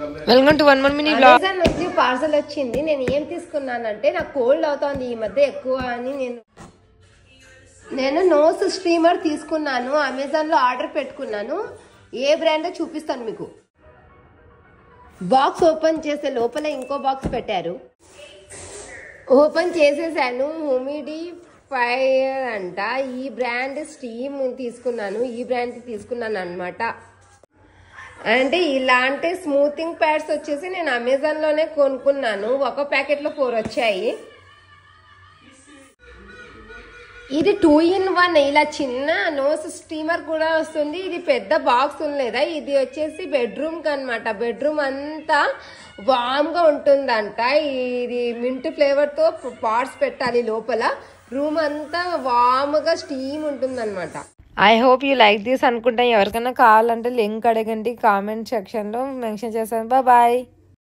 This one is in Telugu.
Welcome to 1 more mini vlog. Amazon నుంచి పార్సల్ వచ్చింది. నేను ఏం తీసుకున్నానంటే నాకు కోల్డ్ అవుతోంది ఈ మధ్య ఎక్కువ అని నేను నోస్ స్టీమర్ తీసుకున్నాను. అమెజాన్ లో ఆర్డర్ పెట్టుకున్నాను. ఏ బ్రాండ్ చూపిస్తాను మీకు. బాక్స్ ఓపెన్ చేసే లోపల ఇంకో బాక్స్ పెట్టారు. ఓపెన్ చేసేసాను. హ్యూమిడి ఫైర్ అంట. ఈ బ్రాండ్ స్టీమ్ తీసుకున్నాను. ఈ బ్రాండ్ తీసుకున్నాను అనమాట. అంటే ఇలాంటి స్మూతింగ్ ప్యాడ్స్ వచ్చేసి నేను అమెజాన్ లోనే కొనుక్కున్నాను. ఒక ప్యాకెట్ లో 4 వచ్చాయి. ఇది 2-in-1. ఇలా చిన్న నోస్ స్టీమర్ కూడా వస్తుంది. ఇది పెద్ద బాక్స్ లేదా. ఇది వచ్చేసి బెడ్రూమ్ కి అనమాట. బెడ్రూమ్ అంతా వామ్ గా ఉంటుందంట. ఇది మింట్ ఫ్లేవర్ తో పాట్స్ పెట్టాలి లోపల. రూమ్ అంతా వామ్ గా స్టీమ్ ఉంటుంది అనమాట. I hope you like this అనుకుంటా. ఎవరికైనా కావాలంటే లింక్ అడగండి, కామెంట్ సెక్షన్ లో మెన్షన్ చేస్తాను. బాయ్.